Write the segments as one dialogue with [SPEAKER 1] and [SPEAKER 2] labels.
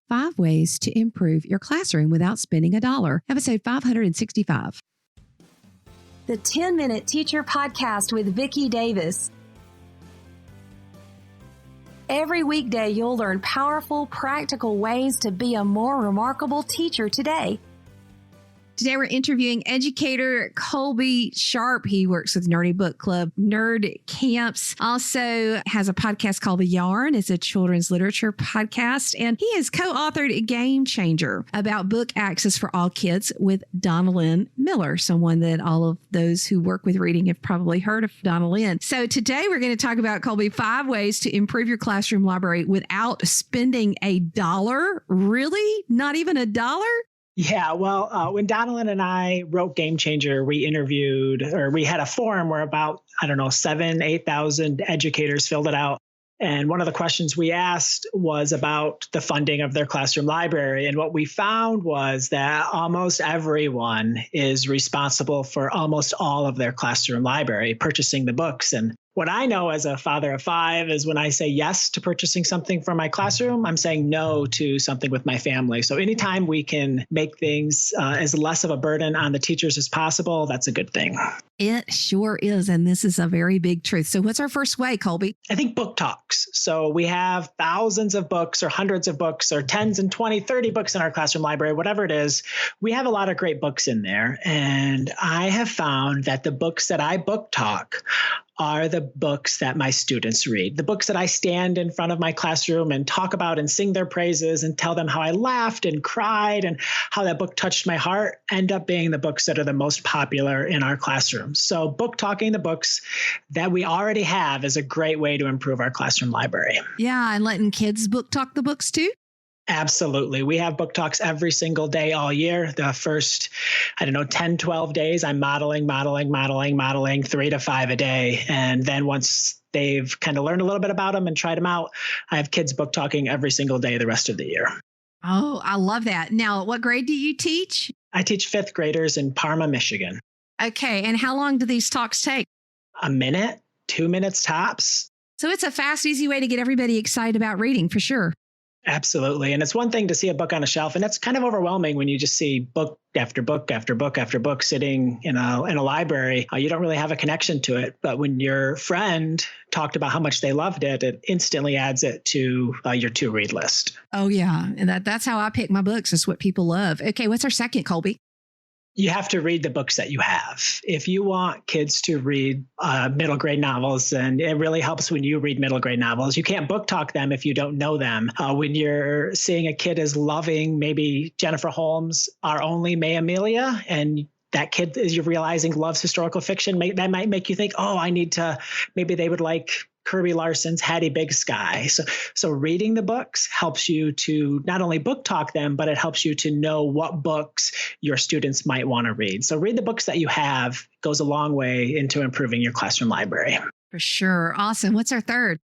[SPEAKER 1] 5 Ways to Improve Your Classroom Without Spending a Dollar, episode 565.
[SPEAKER 2] The 10-Minute Teacher Podcast with Vicki Davis. Every weekday, you'll learn powerful, practical ways to be a more remarkable teacher today.
[SPEAKER 1] Today, we're interviewing educator Colby Sharp. He works with Nerdy Book Club, Nerd Camps, also has a podcast called The Yarn. It's a children's literature podcast. And he has co-authored a Game Changer about book access for all kids with Donalyn Miller, someone that all of those who work with reading have probably heard of Donalyn. So today, we're going to talk about, Colby, 5 ways to improve your classroom library without spending a dollar. Really? Not even a dollar?
[SPEAKER 3] Yeah, well, when Donalyn and I wrote Game Changer, we had a forum where about, 8,000 educators filled it out. And one of the questions we asked was about the funding of their classroom library. And what we found was that almost everyone is responsible for almost all of their classroom library, purchasing the books. And what I know as a father of 5 is when I say yes to purchasing something for my classroom, I'm saying no to something with my family. So anytime we can make things as less of a burden on the teachers as possible, that's a good thing.
[SPEAKER 1] It sure is. And this is a very big truth. So what's our first way, Colby?
[SPEAKER 3] I think book talks. So we have thousands of books or hundreds of books or 10s and 20, 30 books in our classroom library, whatever it is. We have a lot of great books in there. And I have found that the books that I book talk are the books that my students read, the books that I stand in front of my classroom and talk about and sing their praises and tell them how I laughed and cried and how that book touched my heart, end up being the books that are the most popular in our classrooms. So book talking the books that we already have is a great way to improve our classroom library.
[SPEAKER 1] Yeah, and letting kids book talk the books too?
[SPEAKER 3] Absolutely. We have book talks every single day all year. The first, 10, 12 days, I'm modeling 3 to 5 a day. And then once they've kind of learned a little bit about them and tried them out, I have kids book talking every single day the rest of the year.
[SPEAKER 1] Oh, I love that. Now, what grade do you teach?
[SPEAKER 3] I teach 5th graders in Parma, Michigan.
[SPEAKER 1] Okay. And how long do these talks take?
[SPEAKER 3] A minute, 2 minutes tops.
[SPEAKER 1] So it's a fast, easy way to get everybody excited about reading for sure.
[SPEAKER 3] Absolutely. And it's one thing to see a book on a shelf, and that's kind of overwhelming when you just see book after book after book after book sitting in a library. You don't really have a connection to it. But when your friend talked about how much they loved it, it instantly adds it to your to-read list.
[SPEAKER 1] Oh, yeah. And that's how I pick my books, is what people love. Okay, what's our second, Colby?
[SPEAKER 3] You have to read the books that you have. If you want kids to read middle grade novels, and it really helps when you read middle grade novels, you can't book talk them if you don't know them. When you're seeing a kid is loving maybe Jennifer Holmes' Our Only May Amelia, and that kid, as you're realizing, loves historical fiction, that might make you think, maybe they would like Kirby Larson's Hattie Big Sky. So reading the books helps you to not only book talk them, but it helps you to know what books your students might want to read. So read the books that you have goes a long way into improving your classroom library.
[SPEAKER 1] For sure. Awesome. What's our third?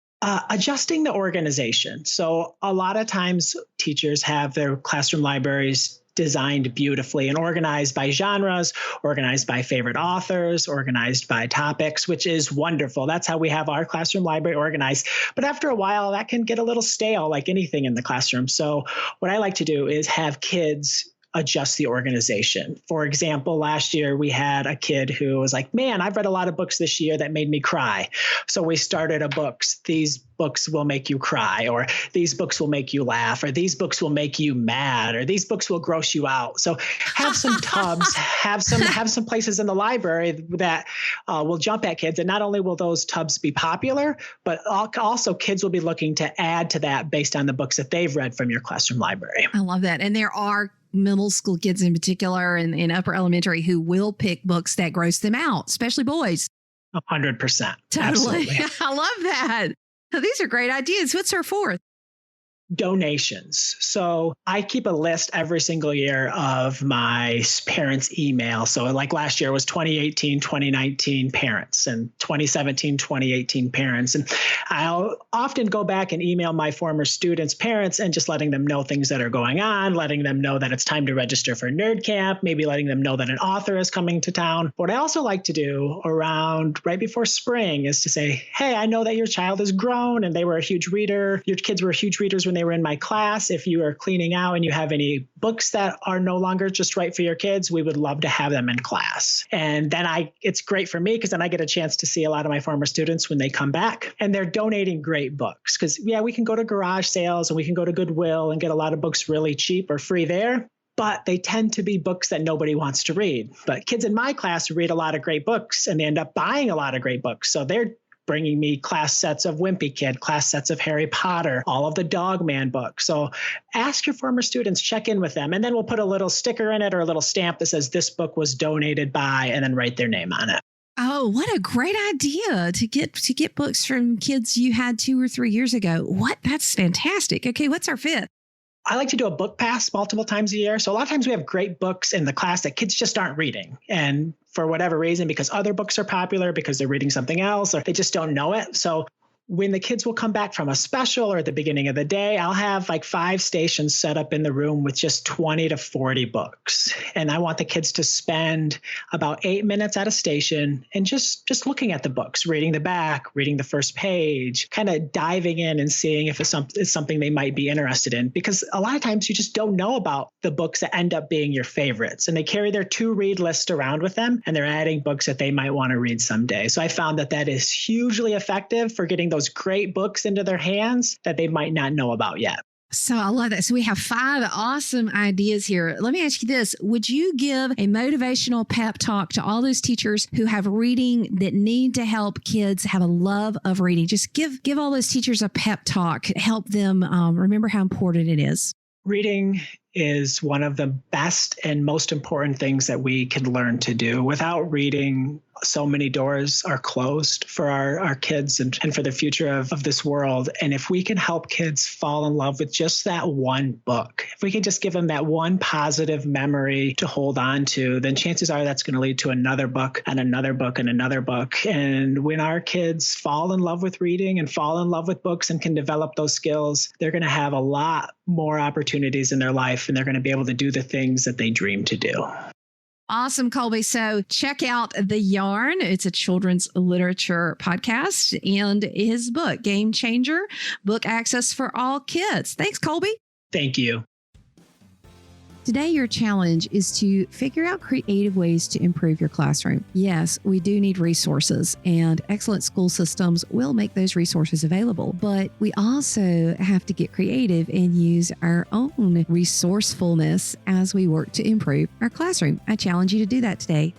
[SPEAKER 3] Adjusting the organization. So a lot of times teachers have their classroom libraries designed beautifully and organized by genres, organized by favorite authors, organized by topics, which is wonderful. That's how we have our classroom library organized. But after a while, that can get a little stale, like anything in the classroom. So what I like to do is have kids adjust the organization. For example, last year we had a kid who was like, man, I've read a lot of books this year that made me cry. So we started these books will make you cry, or these books will make you laugh, or these books will make you mad, or these books will gross you out. So have some tubs, have some places in the library that will jump at kids. And not only will those tubs be popular, but also kids will be looking to add to that based on the books that they've read from your classroom library.
[SPEAKER 1] I love that. And there are middle school kids in particular and in upper elementary who will pick books that gross them out, especially boys.
[SPEAKER 3] 100%.
[SPEAKER 1] Totally.
[SPEAKER 3] Absolutely.
[SPEAKER 1] I love that. So these are great ideas. What's our fourth?
[SPEAKER 3] Donations. So I keep a list every single year of my parents' email. So like last year was 2018, 2019 parents, and 2017, 2018 parents. And I'll often go back and email my former students' parents and just letting them know things that are going on, letting them know that it's time to register for Nerd Camp, maybe letting them know that an author is coming to town. What I also like to do around right before spring is to say, hey, I know that your child is grown and they were a huge reader. Your kids were huge readers when when they were in my class. If you are cleaning out and you have any books that are no longer just right for your kids, we would love to have them in class. And then it's great for me because then I get a chance to see a lot of my former students when they come back, and they're donating great books. Because we can go to garage sales and we can go to Goodwill and get a lot of books really cheap or free there. But they tend to be books that nobody wants to read. But kids in my class read a lot of great books, and they end up buying a lot of great books. So they're bringing me class sets of Wimpy Kid, class sets of Harry Potter, all of the Dog Man books. So ask your former students, check in with them, and then we'll put a little sticker in it or a little stamp that says this book was donated by, and then write their name on it.
[SPEAKER 1] Oh, what a great idea to get books from kids you had 2 or 3 years ago. That's fantastic. Okay, what's our fifth?
[SPEAKER 3] I like to do a book pass multiple times a year. So a lot of times we have great books in the class that kids just aren't reading. And for whatever reason, because other books are popular, because they're reading something else, or they just don't know it. So when the kids will come back from a special or at the beginning of the day, I'll have like 5 stations set up in the room with just 20 to 40 books. And I want the kids to spend about 8 minutes at a station and just looking at the books, reading the back, reading the first page, kind of diving in and seeing if it's something they might be interested in. Because a lot of times you just don't know about the books that end up being your favorites. And they carry their to-read list around with them, and they're adding books that they might want to read someday. So I found that is hugely effective for getting those great books into their hands that they might not know about yet.
[SPEAKER 1] So I love that. So we have 5 awesome ideas here. Let me ask you this. Would you give a motivational pep talk to all those teachers who have reading that need to help kids have a love of reading? Just give all those teachers a pep talk. Help them remember how important it is.
[SPEAKER 3] Reading is one of the best and most important things that we can learn to do. Without reading, so many doors are closed for our kids and for the future of this world. And if we can help kids fall in love with just that one book, if we can just give them that one positive memory to hold on to, then chances are that's going to lead to another book and another book and another book. And when our kids fall in love with reading and fall in love with books and can develop those skills, they're going to have a lot more opportunities in their life, and they're going to be able to do the things that they dream to do.
[SPEAKER 1] Awesome, Colby. So check out The Yarn. It's a children's literature podcast, and his book, Game Changer, book access for all kids. Thanks, Colby.
[SPEAKER 3] Thank you.
[SPEAKER 1] Today, your challenge is to figure out creative ways to improve your classroom. Yes, we do need resources, and excellent school systems will make those resources available. But we also have to get creative and use our own resourcefulness as we work to improve our classroom. I challenge you to do that today.